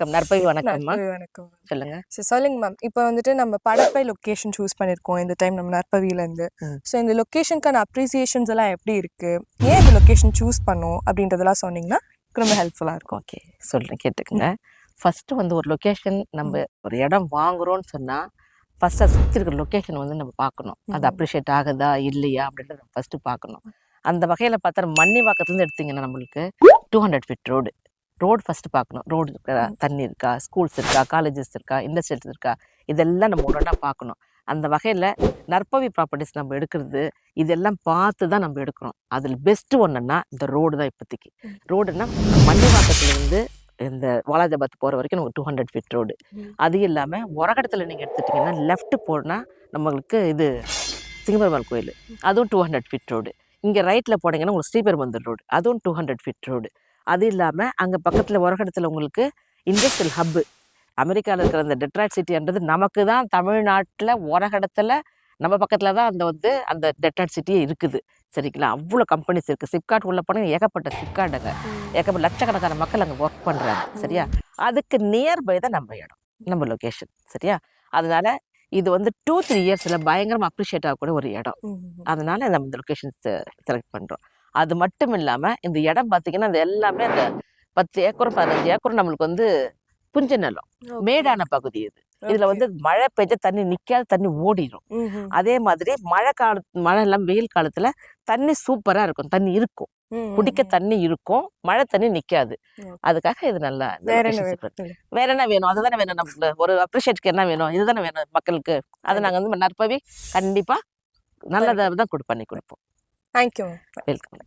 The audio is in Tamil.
வணக்கம் நற்பவி வணக்கம்மா. நற்பவி வணக்கம். சொல்லுங்க. சொல்லுங்க மேம். இப்போ வந்துட்டு நம்ம படப்பை லொக்கேஷன் சூஸ் பண்ணியிருக்கோம் இந்த டைம் நம்ம நற்பவியிலேருந்து. ஸோ இந்த லொக்கேஷனுக்கான அப்ரிசியேஷன்ஸ் எல்லாம் எப்படி இருக்கு, ஏன் இந்த லொக்கேஷன் சூஸ் பண்ணோம் அப்படின்றதெல்லாம் சொன்னீங்கன்னா ரொம்ப ஹெல்ப்ஃபுல்லாக இருக்கும். ஓகே, சொல்கிறேன் கேட்டுக்குங்க. ஃபஸ்ட்டு வந்து ஒரு லொக்கேஷன் நம்ம ஒரு இடம் வாங்குறோன்னு சொன்னால் ஃபஸ்ட்டு அதை சுற்றி இருக்கிற லொக்கேஷன் வந்து நம்ம பார்க்கணும். அது அப்ரிஷியேட் ஆகுதா இல்லையா அப்படின்றத ஃபஸ்ட்டு பார்க்கணும். அந்த வகையில் பார்த்தா மன்னிவாக்கத்துலேருந்து எடுத்திங்கன்னா நம்மளுக்கு 200 ஃபீட் ரோடு ஃபஸ்ட்டு பார்க்கணும். ரோடு இருக்கா, தண்ணி இருக்கா, ஸ்கூல்ஸ் இருக்கா, காலேஜஸ் இருக்கா, இண்டஸ்ட்ரியல்ஸ் இருக்கா, இதெல்லாம் நம்ம ஒன்றா பார்க்கணும். அந்த வகையில் நற்பவி ப்ராப்பர்ட்டிஸ் நம்ம எடுக்கிறது இதெல்லாம் பார்த்து தான் நம்ம எடுக்கிறோம். அதில் பெஸ்ட்டு ஒன்றுன்னா இந்த ரோடு தான். இப்போதைக்கு ரோடுன்னா மன்னிவாக்கத்துலேருந்து இந்த வாலாஜாபாத் போகிற வரைக்கும் நமக்கு 200 ஃபீட் ரோடு. அது இல்லாமல் உரகடத்தில் நீங்கள் எடுத்துட்டிங்கன்னா லெஃப்ட்டு போனால் நம்மளுக்கு இது சிங்கப்பெருமாள் கோயில், அதுவும் 200 ஃபீட் ரோடு. இங்கே ரைட்டில் போனீங்கன்னா உங்களுக்கு ஸ்ரீபெரும்புதூர் ரோடு, அதுவும் 200 ஃபீட் ரோடு. அது இல்லாமல் அங்கே பக்கத்தில் உரகடத்தில் உங்களுக்கு இண்டஸ்ட்ரியல் ஹப்பு, அமெரிக்காவில் இருக்கிற அந்த டெட்ராய்ட் சிட்டின்றது நமக்கு தான் தமிழ்நாட்டில் உரகடத்தில் நம்ம பக்கத்தில் தான் அந்த டெட்ராய்ட் சிட்டியே இருக்குது. சரிங்களா? அவ்வளோ கம்பெனிஸ் இருக்குது. சிப்காட் உள்ள போனால் ஏகப்பட்ட சிப்காட்டுங்க, ஏகப்பட்ட லட்சக்கணக்கான மக்கள் அங்கே ஒர்க் பண்ணுறாங்க. சரியா? அதுக்கு நியர்பை தான் நம்ம இடம், நம்ம லொக்கேஷன். சரியா? அதனால் இது 2-3 இயர்ஸில் பயங்கரமாக அப்ரிஷியேட் ஆகக்கூடிய ஒரு இடம். அதனால் நம்ம இந்த லொக்கேஷன் செலக்ட் பண்ணுறோம். அது மட்டும் இல்லாமல் இந்த இடம் பார்த்திங்கன்னா அது எல்லாமே அந்த 10 ஏக்கரும் 15 ஏக்கரும் நம்மளுக்கு புஞ்ச நிலம், மேடான பகுதி இது. இதில் மழை பெய்ஞ்ச தண்ணி நிற்காத, தண்ணி ஓடிடும். அதே மாதிரி மழை எல்லாம் வெயில் காலத்தில் தண்ணி சூப்பராக இருக்கும், தண்ணி இருக்கும், குடிக்க தண்ணி இருக்கும், மழை தண்ணி நிற்காது. அதுக்காக இது நல்லா. வேற என்ன வேணும்? அதுதானே வேணும் நமக்கு. ஒரு அப்ரிஷியேட்க்கு என்ன வேணும்? இதுதானே வேணும் மக்களுக்கு. அதை நாங்கள் நற்பவி கண்டிப்பாக நல்லதாக தான் பண்ணி கொடுப்போம். தேங்க்யூ. வெல்கம்.